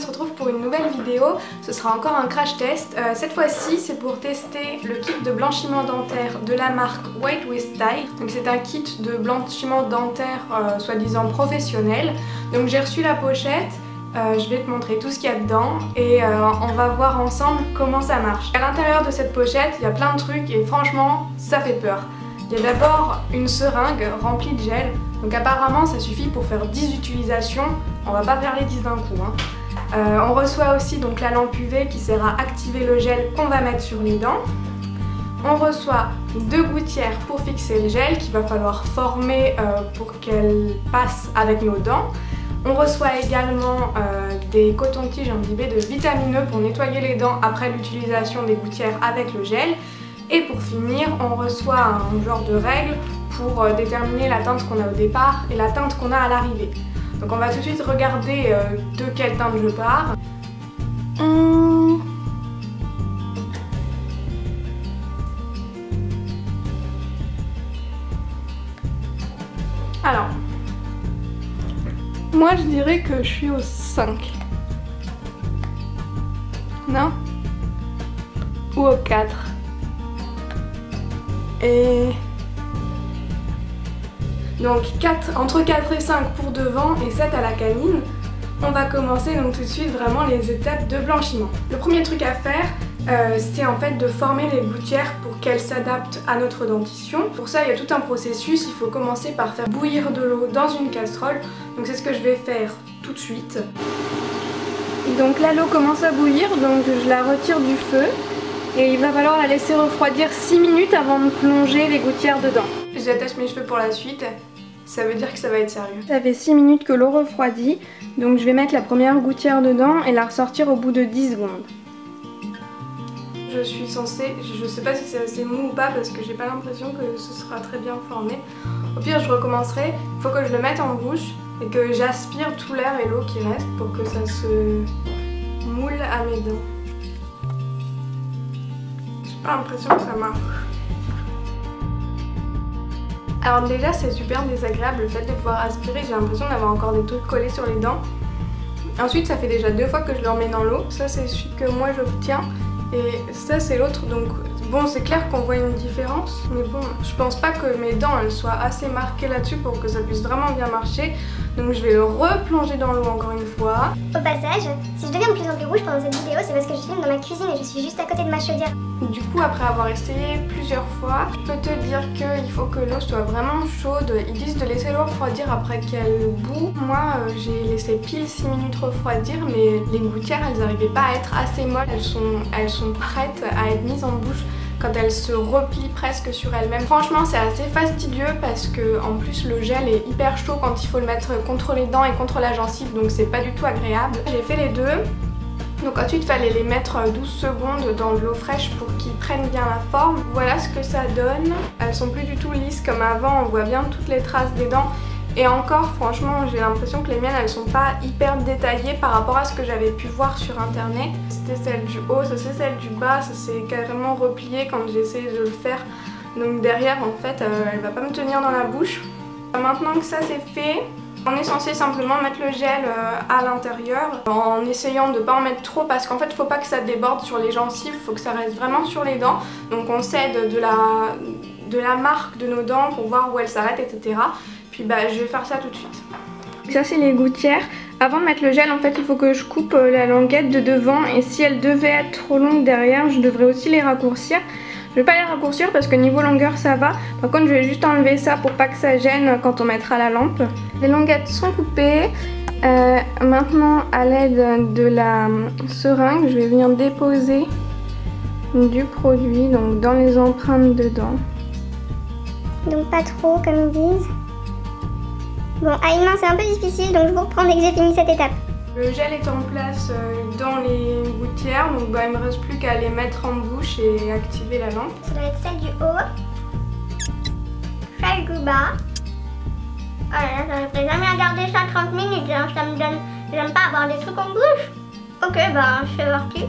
se retrouve pour une nouvelle vidéo. Ce sera encore un crash test. Cette fois-ci, c'est pour tester le kit de blanchiment dentaire de la marque White with Style. Donc c'est un kit de blanchiment dentaire soi-disant professionnel. Donc j'ai reçu la pochette. Je vais te montrer tout ce qu'il y a dedans et on va voir ensemble comment ça marche. À l'intérieur de cette pochette, il y a plein de trucs et franchement, ça fait peur. Il y a d'abord une seringue remplie de gel. Donc apparemment ça suffit pour faire 10 utilisations, on va pas faire les 10 d'un coup. On reçoit aussi donc la lampe UV qui sert à activer le gel qu'on va mettre sur les dents. On reçoit 2 gouttières pour fixer le gel qu'il va falloir former pour qu'elle passe avec nos dents. On reçoit également des cotons-tiges imbibés de vitamine E pour nettoyer les dents après l'utilisation des gouttières avec le gel. Et pour finir, on reçoit un genre de règle pour déterminer la teinte qu'on a au départ et la teinte qu'on a à l'arrivée. Donc on va tout de suite regarder de quelle teinte je pars. Alors, moi je dirais que je suis au 5. Non? Ou au 4. Et donc entre 4 et 5 pour devant et 7 à la canine. On va commencer donc tout de suite vraiment les étapes de blanchiment. Le premier truc à faire, c'est en fait de former les gouttières pour qu'elles s'adaptent à notre dentition. Pour ça, il y a tout un processus. Il faut commencer par faire bouillir de l'eau dans une casserole. Donc c'est ce que je vais faire tout de suite. Donc là, l'eau commence à bouillir, donc je la retire du feu. Et il va falloir la laisser refroidir 6 minutes avant de plonger les gouttières dedans. J'attache mes cheveux pour la suite, ça veut dire que ça va être sérieux. Ça fait 6 minutes que l'eau refroidit, donc je vais mettre la première gouttière dedans et la ressortir au bout de 10 secondes. Je suis censée, je sais pas si c'est assez mou ou pas parce que j'ai pas l'impression que ce sera très bien formé. Au pire je recommencerai, il faut que je le mette en bouche et que j'aspire tout l'air et l'eau qui reste pour que ça se moule à mes dents. J'ai pas l'impression que ça marche. Alors déjà c'est super désagréable le fait de pouvoir aspirer, j'ai l'impression d'avoir encore des trucs collés sur les dents. Ensuite ça fait déjà 2 fois que je le remets dans l'eau, ça c'est celui que moi j'obtiens et ça c'est l'autre, donc bon c'est clair qu'on voit une différence, mais bon je pense pas que mes dents elles soient assez marquées là-dessus pour que ça puisse vraiment bien marcher. Donc je vais le replonger dans l'eau encore une fois. Au passage, si je deviens de plus en plus rouge pendant cette vidéo, c'est parce que je filme dans ma cuisine et je suis juste à côté de ma chaudière. Du coup, après avoir essayé plusieurs fois, je peux te dire qu'il faut que l'eau soit vraiment chaude. Ils disent de laisser l'eau refroidir après qu'elle bout. Moi, j'ai laissé pile 6 minutes refroidir, mais les gouttières, elles n'arrivaient pas à être assez molles. Elles sont prêtes à être mises en bouche quand elles se replient presque sur elles-mêmes. Franchement, c'est assez fastidieux parce que en plus le gel est hyper chaud quand il faut le mettre contre les dents et contre la gencive, donc c'est pas du tout agréable. J'ai fait les deux. Donc ensuite il fallait les mettre 12 secondes dans de l'eau fraîche pour qu'ils prennent bien la forme. Voilà ce que ça donne. Elles sont plus du tout lisses comme avant, on voit bien toutes les traces des dents. Et encore franchement j'ai l'impression que les miennes elles sont pas hyper détaillées par rapport à ce que j'avais pu voir sur internet. C'était celle du haut, ça c'est celle du bas, ça s'est carrément replié quand j'ai essayé de le faire. Donc derrière en fait elle va pas me tenir dans la bouche. Maintenant que ça c'est fait, on est censé simplement mettre le gel à l'intérieur en essayant de ne pas en mettre trop parce qu'en fait il ne faut pas que ça déborde sur les gencives, il faut que ça reste vraiment sur les dents. Donc on s'aide de la marque de nos dents pour voir où elles s'arrêtent, etc. Puis bah je vais faire ça tout de suite. Ça c'est les gouttières. Avant de mettre le gel en fait il faut que je coupe la languette de devant et si elle devait être trop longue derrière je devrais aussi les raccourcir. Je vais pas les raccourcir parce que niveau longueur ça va. Par contre je vais juste enlever ça pour pas que ça gêne quand on mettra la lampe. Les languettes sont coupées. Maintenant à l'aide de la seringue je vais venir déposer du produit donc dans les empreintes dedans. Donc pas trop comme ils disent. Bon à une main c'est un peu difficile donc je vous reprends dès que j'ai fini cette étape. Le gel est en place dans les gouttières, donc bah, il ne me reste plus qu'à les mettre en bouche et activer la lampe. Ça doit être celle du haut, celle du bas. Ah là, je ne jamais regarder ça 30 minutes, hein. Ça me donne... J'aime pas avoir des trucs en bouche. Ok, bah c'est parti.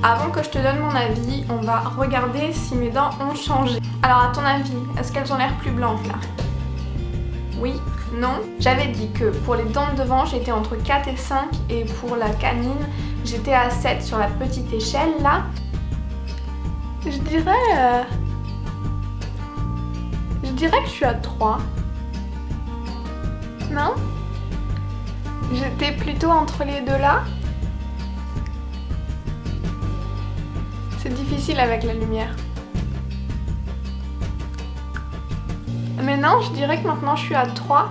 Avant que je te donne mon avis, on va regarder si mes dents ont changé. Alors à ton avis, est-ce qu'elles ont l'air plus blanches là? Oui, non. J'avais dit que pour les dents de devant j'étais entre 4 et 5 et pour la canine j'étais à 7 sur la petite échelle là. Je dirais que je suis à 3. Non? J'étais plutôt entre les deux là. C'est difficile avec la lumière. Mais non, je dirais que maintenant je suis à 3.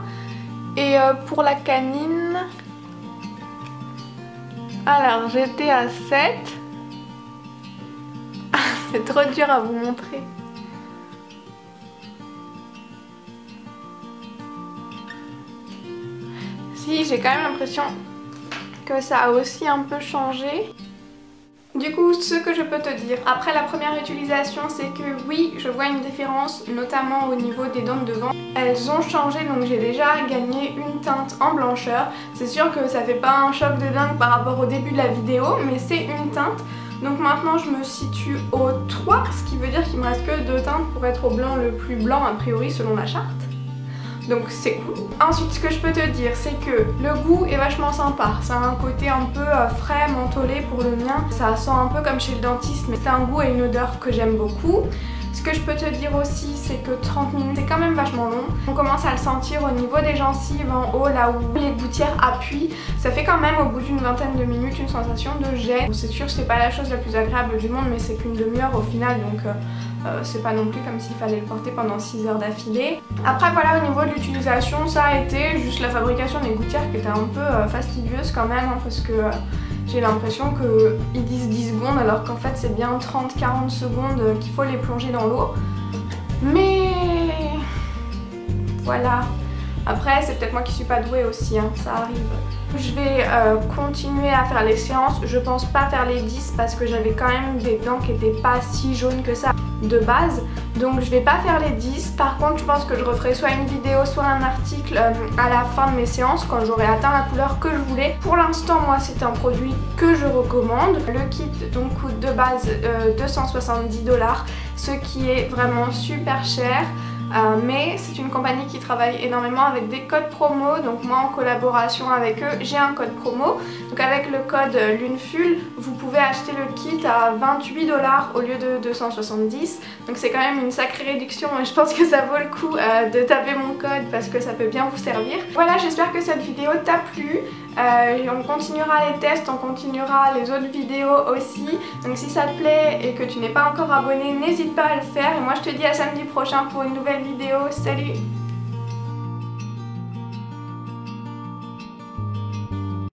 Et pour la canine... Alors, j'étais à 7. C'est trop dur à vous montrer. Si, j'ai quand même l'impression que ça a aussi un peu changé. Du coup, ce que je peux te dire après la première utilisation, c'est que oui, je vois une différence, notamment au niveau des dents de devant. Elles ont changé, donc j'ai déjà gagné une teinte en blancheur. C'est sûr que ça fait pas un choc de dingue par rapport au début de la vidéo, mais c'est une teinte. Donc maintenant je me situe au 3, ce qui veut dire qu'il me reste que 2 teintes pour être au blanc le plus blanc a priori selon la charte. Donc c'est cool. Ensuite, ce que je peux te dire, c'est que le goût est vachement sympa. Ça a un côté un peu frais, mentholé pour le mien. Ça sent un peu comme chez le dentiste, mais c'est un goût et une odeur que j'aime beaucoup. Ce que je peux te dire aussi, c'est que 30 minutes, c'est quand même vachement long. On commence à le sentir au niveau des gencives en haut, là où les gouttières appuient. Ça fait quand même au bout d'une vingtaine de minutes une sensation de jet. C'est sûr que c'est pas la chose la plus agréable du monde, mais c'est qu'une demi-heure au final, donc c'est pas non plus comme s'il fallait le porter pendant 6 heures d'affilée. Après voilà, au niveau de l'utilisation, ça a été juste la fabrication des gouttières qui était un peu fastidieuse quand même, hein, parce que j'ai l'impression qu'ils disent 10 secondes alors qu'en fait c'est bien 30-40 secondes qu'il faut les plonger dans l'eau. Mais voilà. Après c'est peut-être moi qui suis pas douée aussi, hein, ça arrive. Je vais continuer à faire les séances. Je pense pas faire les 10 parce que j'avais quand même des dents qui étaient pas si jaunes que ça de base. Donc je vais pas faire les 10. Par contre je pense que je referai soit une vidéo soit un article à la fin de mes séances quand j'aurai atteint la couleur que je voulais. Pour l'instant moi c'est un produit que je recommande. Le kit donc coûte de base 270 $, ce qui est vraiment super cher. Mais c'est une compagnie qui travaille énormément avec des codes promo, donc moi en collaboration avec eux j'ai un code promo. Donc avec le code LUNEFUL vous pouvez acheter le kit à 28 $ au lieu de 270, donc c'est quand même une sacrée réduction et je pense que ça vaut le coup de taper mon code parce que ça peut bien vous servir. Voilà, j'espère que cette vidéo t'a plu. On continuera les tests, on continuera les autres vidéos aussi, donc si ça te plaît et que tu n'es pas encore abonné, n'hésite pas à le faire et moi je te dis à samedi prochain pour une nouvelle vidéo. Salut!